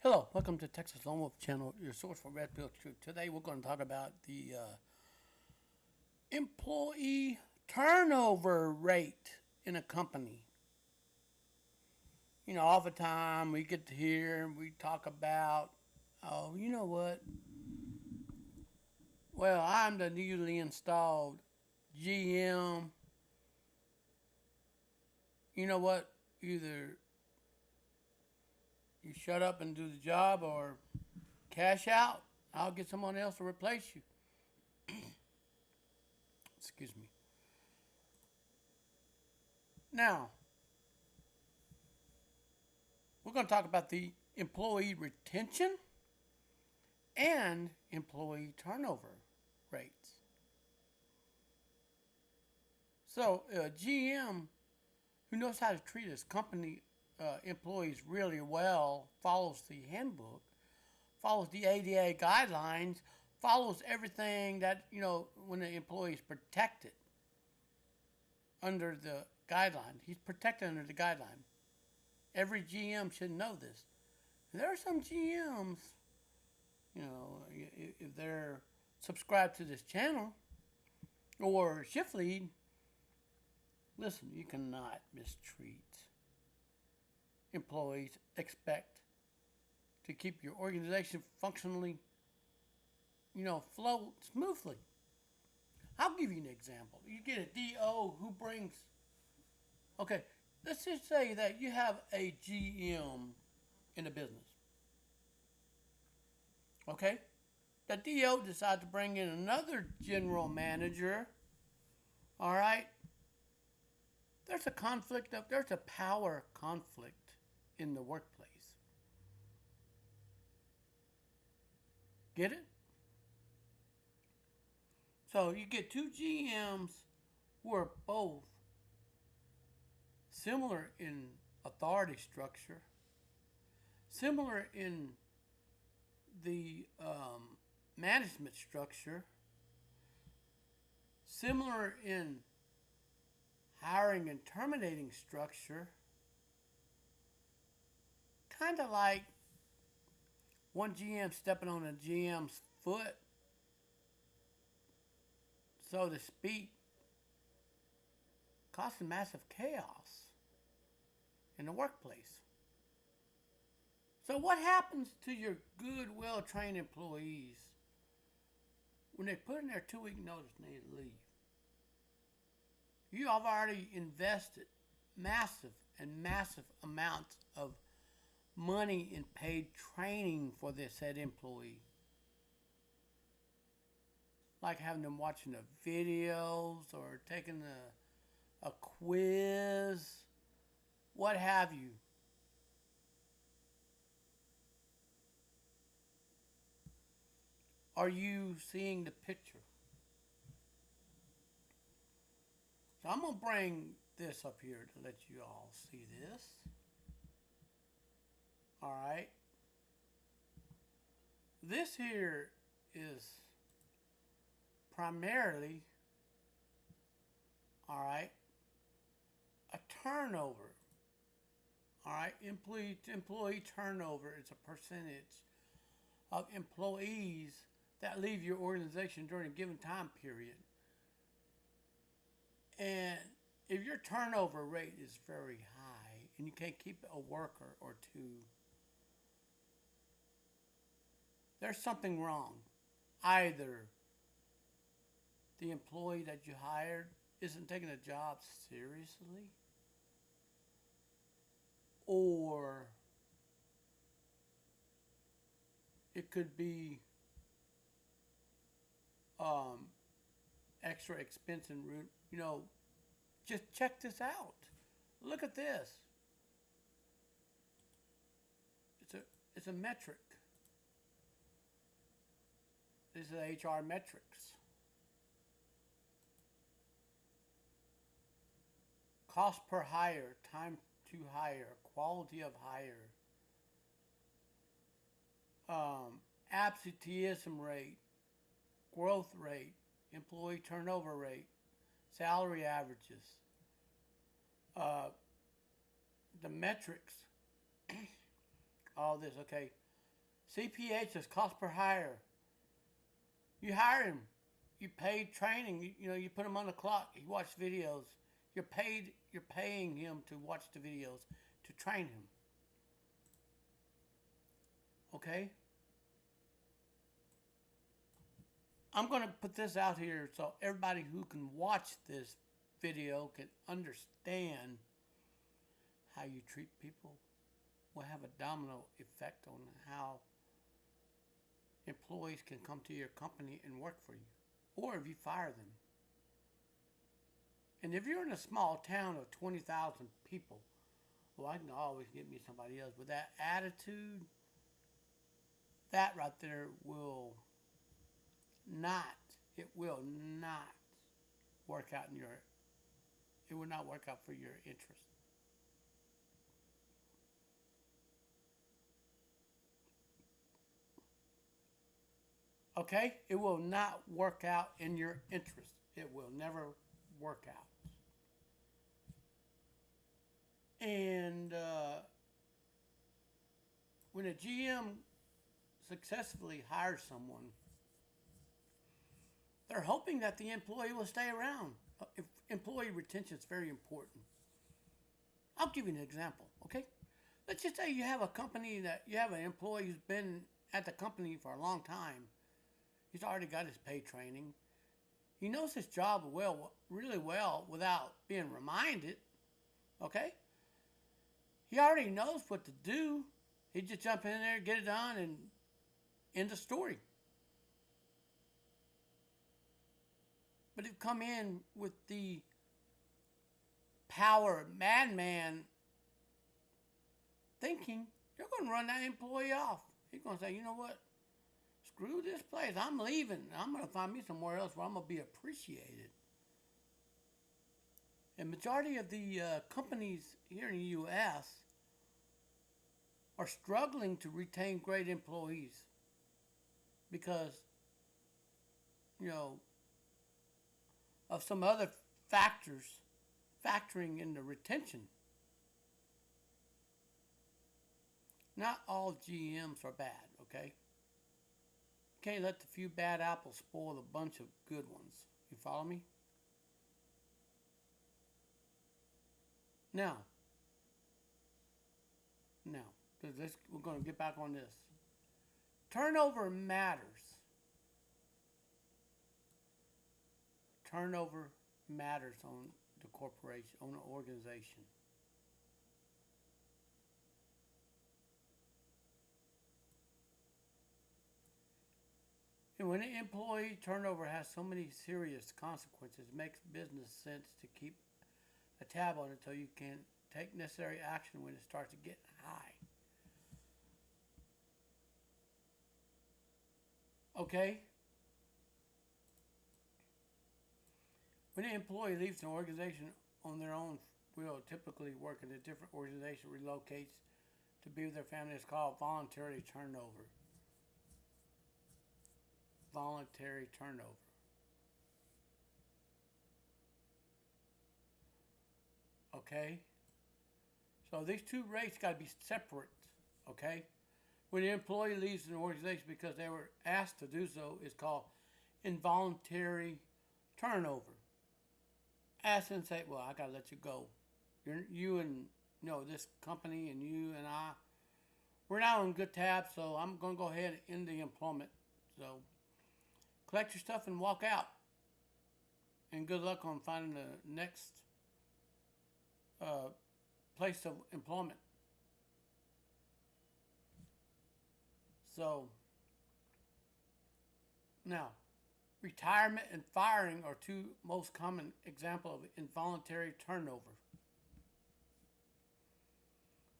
Hello, welcome to Texas Lone Wolf Channel, your source for Red Pill Truth. Today we're going to talk about the employee turnover rate in a company. You know, all the time we get to hear, we talk about, oh, you know what? Well, I'm the newly installed GM. You know what? Either you shut up and do the job or cash out. I'll get someone else to replace you. Excuse me. Now, we're going to talk about the employee retention and employee turnover rates. So, a GM who knows how to treat his company employees really well, follows the handbook, follows the ADA guidelines, follows everything that, when the employee is protected under the guideline. He's protected under the guideline. Every GM should know this. And there are some GMs, if they're subscribed to this channel or shift lead, listen, you cannot mistreat employees. Expect to keep your organization functionally, flow smoothly. I'll give you an example. You get a DO who brings, okay, let's just say that you have a GM in a business. Okay? The DO decides to bring in another general manager. All right? There's a power conflict in the workplace. Get it? So you get two GMs who are both similar in authority structure, similar in the management structure, similar in hiring and terminating structure, kind of like one GM stepping on a GM's foot, so to speak, causing massive chaos in the workplace. So what happens to your good, well-trained employees when they put in their 2-week notice and they leave? You have already invested massive amounts of money in paid training for this said employee. Like having them watching the videos or taking a quiz, what have you. Are you seeing the picture? So I'm going to bring this up here to let you all see this. All right. This here is primarily, all right, a turnover. All right, employee turnover is a percentage of employees that leave your organization during a given time period. And if your turnover rate is very high and you can't keep a worker or two, there's something wrong. Either the employee that you hired isn't taking the job seriously, or it could be extra expense and route. Just check this out. Look at this. It's a metric. This is HR metrics. Cost per hire, time to hire, quality of hire, absenteeism rate, growth rate, employee turnover rate, salary averages, the metrics, all this, okay. CPH is cost per hire. You hire him. You pay training. You put him on the clock. He watches videos. You're paid. You're paying him to watch the videos to train him. Okay. I'm going to put this out here so everybody who can watch this video can understand how you treat people will have a domino effect on how employees can come to your company and work for you, or if you fire them. And if you're in a small town of 20,000 people, well, I can always get me somebody else. With that attitude, that right there will not, it will not work out it will not work out for your interest. Okay? It will not work out in your interest. It will never work out. And when a GM successfully hires someone, they're hoping that the employee will stay around. Employee retention is very important. I'll give you an example, okay? Let's just say you have a company that you have an employee who's been at the company for a long time. He's already got his pay training. He knows his job really well without being reminded, okay? He already knows what to do. He just jump in there, get it done, and end the story. But if you come in with the power madman thinking, you're going to run that employee off. He's going to say, you know what? Screw this place. I'm leaving. I'm going to find me somewhere else where I'm going to be appreciated. And majority of the companies here in the U.S. are struggling to retain great employees because, of some other factors factoring in the retention. Not all GMs are bad, okay? You can't let the few bad apples spoil a bunch of good ones. You follow me? Now, we're going to get back on this. Turnover matters. Turnover matters on the corporation, on the organization. And when an employee turnover has so many serious consequences, it makes business sense to keep a tab on it so you can take necessary action when it starts to get high. Okay? When an employee leaves an organization on their own will, typically work in a different organization, relocates to be with their family, is called voluntary turnover. Voluntary turnover. Okay? So these two rates got to be separate. Okay? When an employee leaves an organization because they were asked to do so, is called involuntary turnover. Ask and say, well, I got to let you go. You and this company and you and I, we're not on good tabs, so I'm going to go ahead and end the employment. So collect your stuff and walk out. And good luck on finding the next place of employment. So now, retirement and firing are two most common examples of involuntary turnover.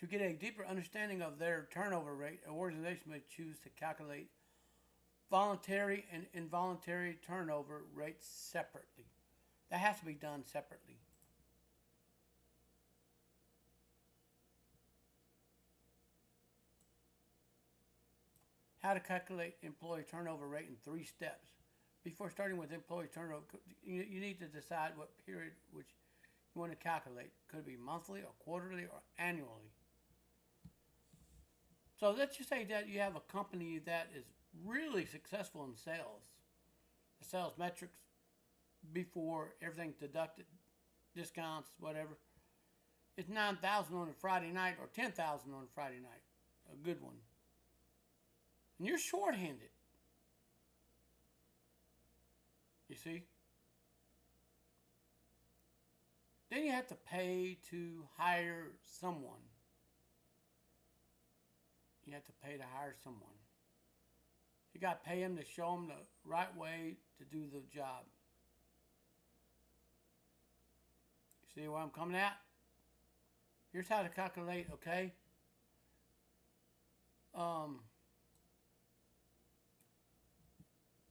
To get a deeper understanding of their turnover rate, an organization may choose to calculate voluntary and involuntary turnover rates separately. That has to be done separately. How to calculate employee turnover rate in 3 steps. Before starting with employee turnover, you need to decide what period which you want to calculate. Could it be monthly or quarterly or annually? So let's just say that you have a company that is really successful in sales. The sales metrics before everything's deducted, discounts, whatever. It's 9,000 on a Friday night or 10,000 on a Friday night. A good one. And you're shorthanded. You see? Then you have to pay to hire someone. You have to pay to hire someone. You got to pay them to show them the right way to do the job. You see where I'm coming at? Here's how to calculate, okay?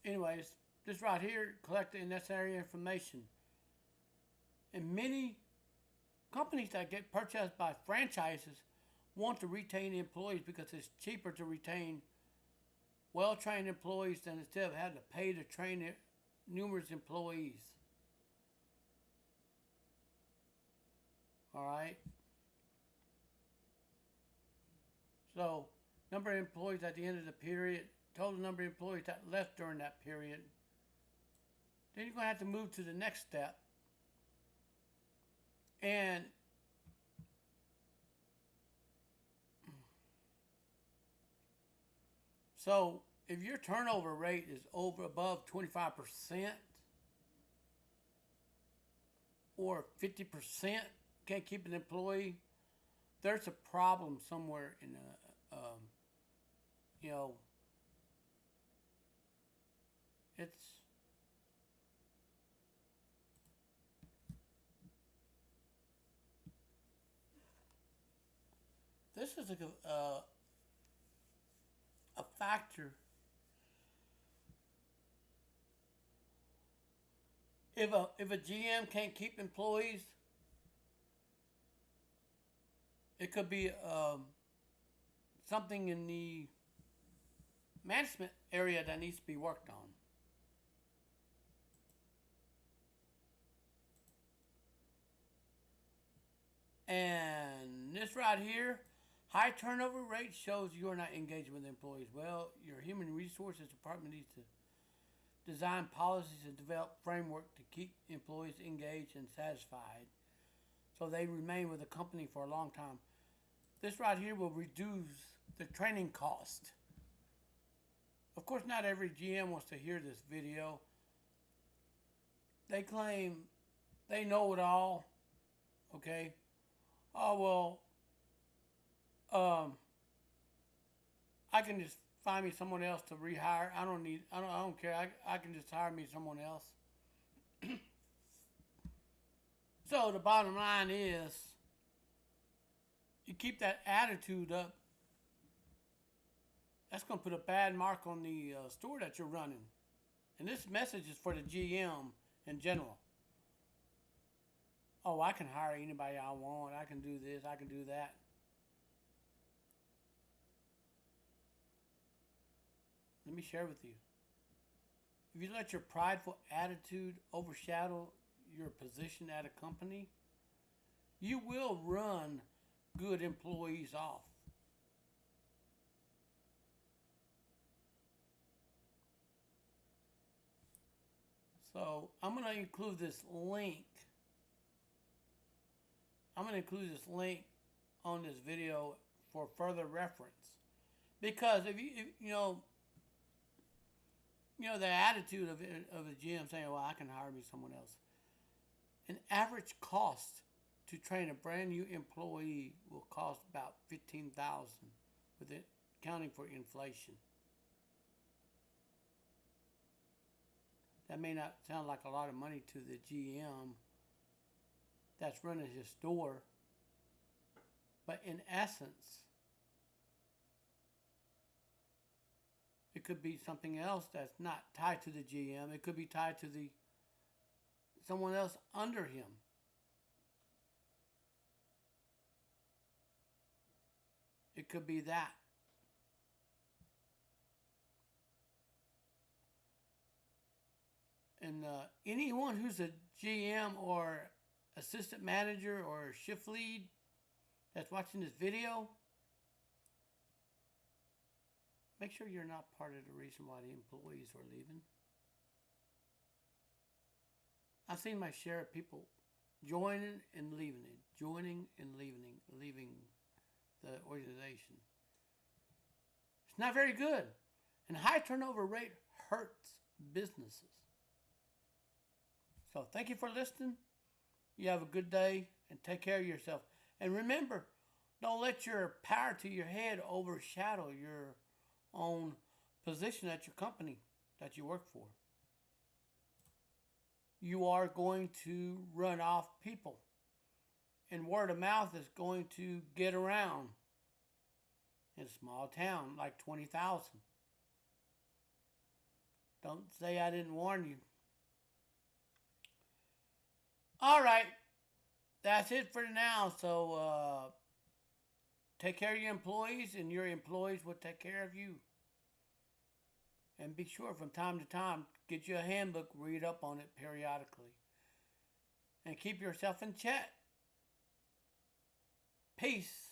Anyways, this right here, collect the necessary information. And many companies that get purchased by franchises want to retain employees because it's cheaper to retain well-trained employees than instead of having to pay to train numerous employees. All right. So, number of employees at the end of the period, total number of employees that left during that period. Then you're going to have to move to the next step. And so, if your turnover rate is above 25% or 50%, can't keep an employee, there's a problem somewhere in it's this is a factor. If a GM can't keep employees, it could be something in the management area that needs to be worked on. And this right here, high turnover rate shows you're not engaging with employees well. Your human resources department needs to design policies and develop framework to keep employees engaged and satisfied so they remain with the company for a long time. This right here will reduce the training cost. Of course, not every GM wants to hear this video. They claim they know it all. Okay. Oh, well, I can just find me someone else to rehire. I don't care. I can just hire me someone else. So the bottom line is, you keep that attitude up, that's going to put a bad mark on the store that you're running. And this message is for the GM in general. Oh, I can hire anybody I want. I can do this. I can do that. Let me share with you. If you let your prideful attitude overshadow your position at a company, you will run good employees off. So I'm going to include this link. I'm going to include this link on this video for further reference. Because if the attitude of a GM saying, well, I can hire me someone else. An average cost to train a brand new employee will cost about $15,000 with it accounting for inflation. That may not sound like a lot of money to the GM that's running his store, but in essence, it could be something else that's not tied to the GM. It could be tied to someone else under him. It could be that. And anyone who's a GM or assistant manager or shift lead that's watching this video, make sure you're not part of the reason why the employees are leaving. I've seen my share of people joining and leaving it, joining and leaving the organization. It's not very good. And high turnover rate hurts businesses. So thank you for listening. You have a good day and take care of yourself. And remember, don't let your power to your head overshadow your own position at your company that you work for. You are going to run off people, and word of mouth is going to get around in a small town like 20,000. Don't say I didn't warn you. All right, that's it for now. So take care of your employees, and your employees will take care of you. And be sure from time to time, get you a handbook, read up on it periodically. And keep yourself in check. Peace.